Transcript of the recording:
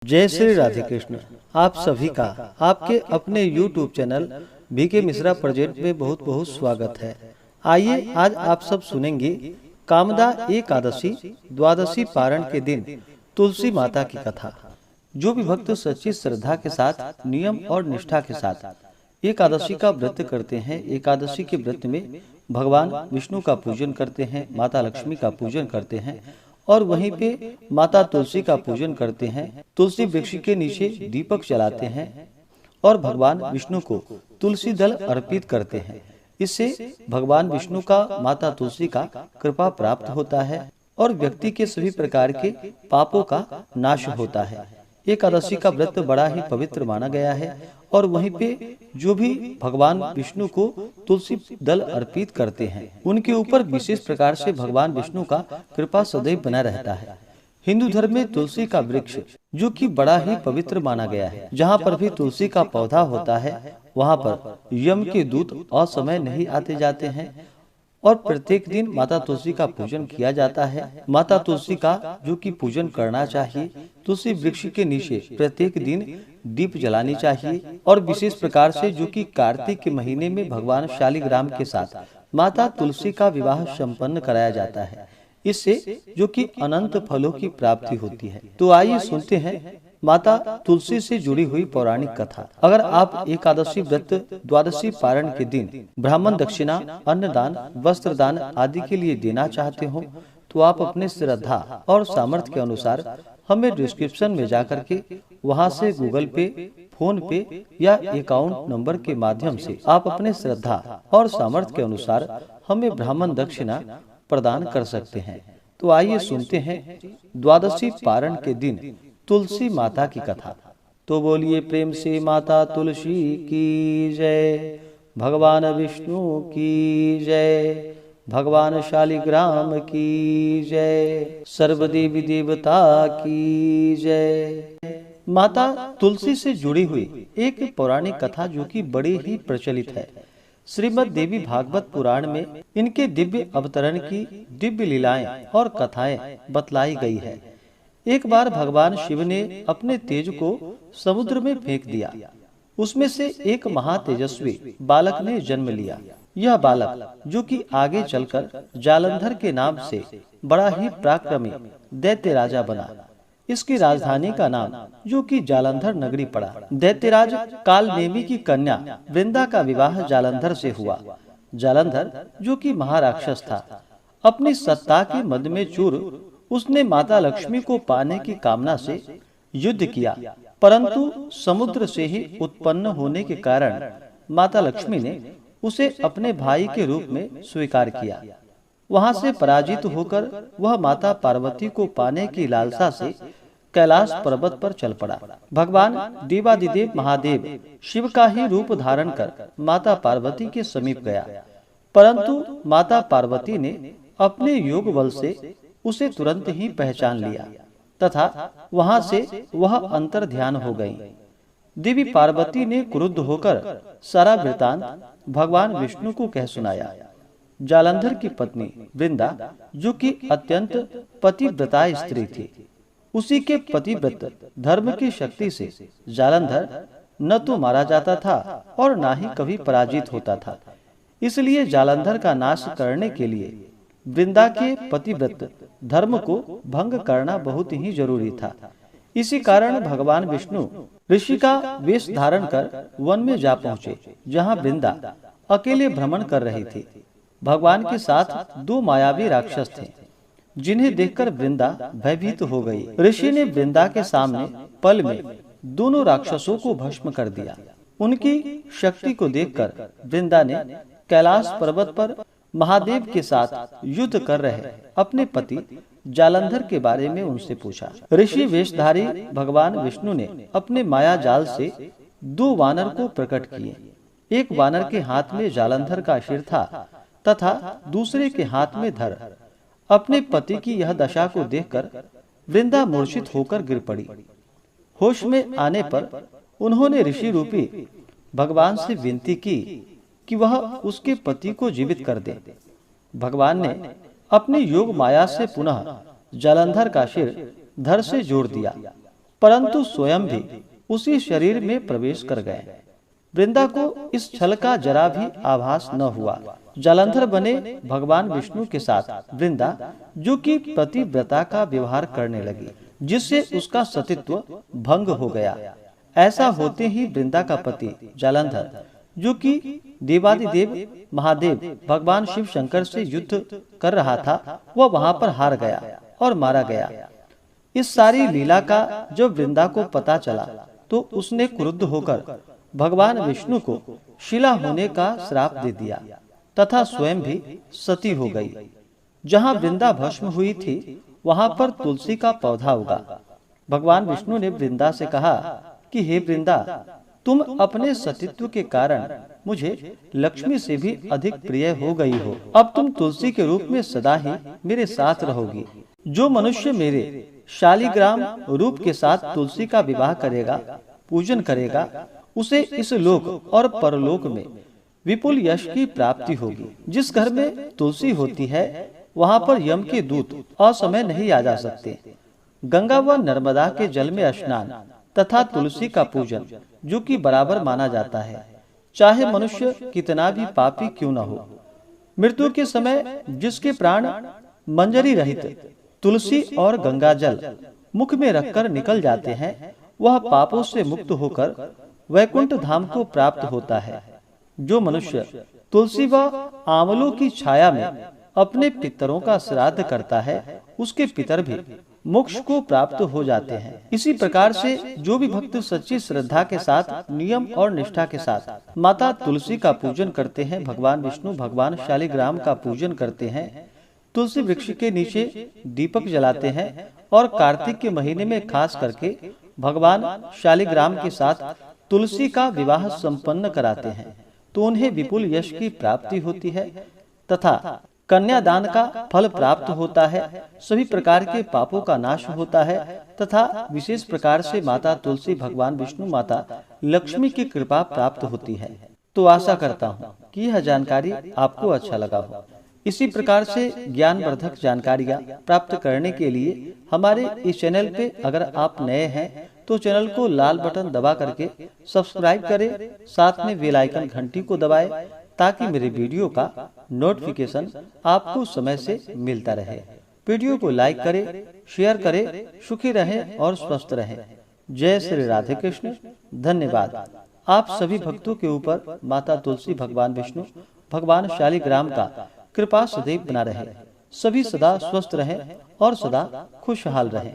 जय श्री राधे कृष्ण। आप सभी का आपके अपने YouTube channel BK Mishra project में बहुत बहुत स्वागत है। आइए आज आप सब सुनेंगे कामदा एकादशी द्वादशी पारण के दिन तुलसी माता की कथा। जो भी भक्त सच्ची श्रद्धा के साथ नियम और निष्ठा के साथ एकादशी का व्रत करते हैं, एकादशी के व्रत में भगवान विष्णु का पूजन करते हैं, माता लक्ष्मी का पूजन करते हैं और वहीं पे माता तुलसी का पूजन करते हैं। तुलसी वृक्ष के नीचे दीपक जलाते हैं और भगवान विष्णु को तुलसी दल अर्पित करते हैं। इससे भगवान विष्णु का माता तुलसी का कृपा प्राप्त होता है और व्यक्ति के सभी प्रकार के पापों का नाश होता है। एकादशी का व्रत बड़ा ही पवित्र माना गया है और वहीं पे जो भी भगवान विष्णु को तुलसी दल अर्पित करते हैं उनके ऊपर विशेष प्रकार से भगवान विष्णु का कृपा सदैव बना रहता है। हिंदू धर्म में तुलसी का वृक्ष जो कि बड़ा ही पवित्र माना गया है, जहाँ पर भी तुलसी का पौधा होता है वहाँ पर यम के दूत असमय नहीं आते जाते हैं और प्रत्येक दिन माता तुलसी का पूजन किया जाता है। माता तुलसी का जो कि पूजन करना चाहिए, तुलसी वृक्ष के नीचे प्रत्येक दिन दीप जलानी चाहिए और विशेष प्रकार से जो कि कार्तिक के महीने में भगवान शालिग्राम के साथ माता तुलसी का विवाह संपन्न कराया जाता है। इससे जो कि अनंत फलों की प्राप्ति होती है। तो आइए सुनते हैं माता तुलसी से जुड़ी हुई पौराणिक कथा। अगर आप एकादशी व्रत द्वादशी पारण के दिन ब्राह्मण दक्षिणा, अन्नदान, वस्त्र दान आदि के लिए देना चाहते हो तो आप अपने श्रद्धा और सामर्थ्य के अनुसार हमें डिस्क्रिप्शन में जाकर के वहां से गूगल पे, फोन पे या अकाउंट नंबर के माध्यम से आप अपने श्रद्धा और सामर्थ्य के अनुसार हमें ब्राह्मण दक्षिणा प्रदान कर सकते हैं। तो आइए सुनते हैं द्वादशी पारण के दिन तुलसी माता की कथा। तो बोलिए प्रेम से माता तुलसी की जय, भगवान विष्णु की जय, भगवान शालिग्राम की जय, सर्वदेवी देवता की जय। माता तुलसी से जुड़ी हुई एक पौराणिक कथा जो कि बड़ी ही प्रचलित है। श्रीमद् देवी भागवत पुराण में इनके दिव्य अवतरण की दिव्य लीलाएं और कथाएं बतलाई गई है। एक बार भगवान शिव ने अपने तेज को समुद्र में फेंक दिया। उसमें से एक महातेजस्वी बालक ने जन्म लिया। यह बालक जो कि आगे चलकर जालंधर के नाम से बड़ा ही पराक्रमी दैत्य राजा बना। इसकी राजधानी का नाम जो कि जालंधर नगरी पड़ा। दैत्यराज कालनेमी की कन्या वृंदा का विवाह जालंधर से हुआ। जालंधर जो कि महाराक्षस था, अपनी सत्ता के मद में चूर उसने माता लक्ष्मी को पाने की कामना से युद्ध किया, परंतु समुद्र से ही उत्पन्न होने के कारण माता लक्ष्मी ने उसे अपने भाई के रूप में स्वीकार किया। वहां से पराजित होकर वह माता पार्वती को पाने की लालसा से कैलाश पर्वत पर चल पड़ा। भगवान देवादिदेव महादेव शिव का ही रूप धारण कर माता पार्वती के समीप गया, परंतु माता पार्वती ने अपने योग बल से उसे तुरंत ही पहचान लिया तथा वहां से वह अंतर ध्यान हो गई। देवी पार्वती ने क्रुद्ध होकर सारा वृतांत भगवान विष्णु को कह सुनाया। जालंधर की पत्नी वृंदा जो कि अत्यंत पतिव्रता स्त्री थी, उसी के पतिव्रत धर्म की शक्ति से जालंधर न तो मारा जाता था और न ही कभी पराजित होता था। इसलिए जालंधर का नाश करने के लिए वृंदा के पतिव्रत धर्म को भंग करना बहुत ही जरूरी था। इसी कारण भगवान विष्णु ऋषि का वेश धारण कर वन में जा पहुँचे, जहाँ वृंदा अकेले भ्रमण कर रही थी। भगवान के साथ दो मायावी राक्षस थे, जिन्हें देखकर वृंदा भयभीत हो गई। ऋषि ने वृंदा के सामने पल में दोनों राक्षसों को भस्म कर दिया। उनकी शक्ति को देखकर वृंदा ने कैलाश पर्वत पर महादेव के साथ युद्ध कर रहे अपने पति जालंधर के बारे में उनसे पूछा। ऋषि वेशधारी भगवान विष्णु ने अपने माया जाल से दो वानर को प्रकट किए। एक वानर के हाथ में जालंधर का सिर था तथा दूसरे के हाथ में धर। अपने पति की यह दशा को देखकर वृंदा मूर्छित होकर गिर पड़ी। होश में आने पर उन्होंने ऋषि रूपी भगवान से विनती की कि वह उसके पति को जीवित कर दे। भगवान ने अपनी योग माया से पुनः जालंधर का सिर धर से जोड़ दिया परंतु स्वयं भी उसी शरीर में प्रवेश कर गए। वृंदा को इस छल का जरा भी आभास न हुआ। जालंधर बने भगवान विष्णु के साथ वृंदा, जो कि पतिव्रता का व्यवहार करने लगी, जिससे उसका सतीत्व भंग हो गया। ऐसा होते ही वृंदा का पति जालंधर, जो कि देवादिदेव महादेव भगवान शिव शंकर से युद्ध कर रहा था, वह वहां पर हार गया और मारा गया। इस सारी लीला का जब वृंदा को पता चला तो उसने क्रुद्ध होकर भगवान विष्णु को शिला होने का श्राप दे दिया तथा स्वयं भी सती हो गई। जहाँ वृंदा भस्म हुई थी वहां पर तुलसी का पौधा उगा। भगवान विष्णु ने वृंदा से कहा कि हे वृंदा, तुम अपने सतीत्व के कारण मुझे लक्ष्मी से भी अधिक प्रिय हो गई हो। अब तुम तुलसी के रूप में सदा ही मेरे साथ रहोगी। जो मनुष्य मेरे शालिग्राम रूप के साथ तुलसी का विवाह करेगा, पूजन करेगा, उसे इस लोक और परलोक में विपुल यश की प्राप्ति होगी। जिस घर में तुलसी होती है वहां पर यम के दूत असमय नहीं आ जा सकते। गंगा व नर्मदा के जल में स्नान तथा तुलसी का पूजन, जो कि बराबर माना जाता है, चाहे मनुष्य कितना भी पापी क्यों न हो। मृत्यु के समय जिसके प्राण मंजरी रहित तुलसी और गंगा जल मुख में रखकर निकल जाते हैं, वह पापों से मुक्त होकर वैकुंठ धाम को प्राप्त होता है। जो मनुष्य तुलसी व आंवलों की छाया में अपने पितरों का श्राद्ध करता है, उसके पितर भी मोक्ष को प्राप्त हो जाते हैं। इसी प्रकार से जो भी भक्त सच्ची श्रद्धा के साथ, नियम और निष्ठा के साथ माता तुलसी का पूजन करते हैं, भगवान विष्णु भगवान शालिग्राम का पूजन करते हैं, तुलसी वृक्ष के नीचे दीपक जलाते हैं और कार्तिक के महीने में खास करके भगवान शालिग्राम के साथ तुलसी का विवाह संपन्न कराते हैं, तो उन्हें विपुल यश की प्राप्ति होती है तथा कन्यादान का फल प्राप्त होता है। सभी प्रकार के पापों का नाश होता है तथा विशेष प्रकार से माता तुलसी भगवान विष्णु माता लक्ष्मी की कृपा प्राप्त होती है। तो आशा करता हूँ कि यह जानकारी आपको अच्छा लगा हो। इसी प्रकार से ज्ञानवर्धक जानकारियाँ प्राप्त करने के लिए हमारे इस चैनल पे अगर आप नए हैं तो चैनल को लाल बटन दबा करके सब्सक्राइब करें, साथ में बेल आइकन घंटी को दबाएं, ताकि मेरे वीडियो का नोटिफिकेशन आपको समय से मिलता रहे। वीडियो को लाइक करें, शेयर करें। सुखी रहें और स्वस्थ रहें। जय श्री राधे कृष्ण। धन्यवाद। आप सभी भक्तों के ऊपर माता तुलसी भगवान विष्णु भगवान शालिग्राम का कृपा सदैव बना रहे। सभी सदा स्वस्थ रहें और सदा खुशहाल रहें।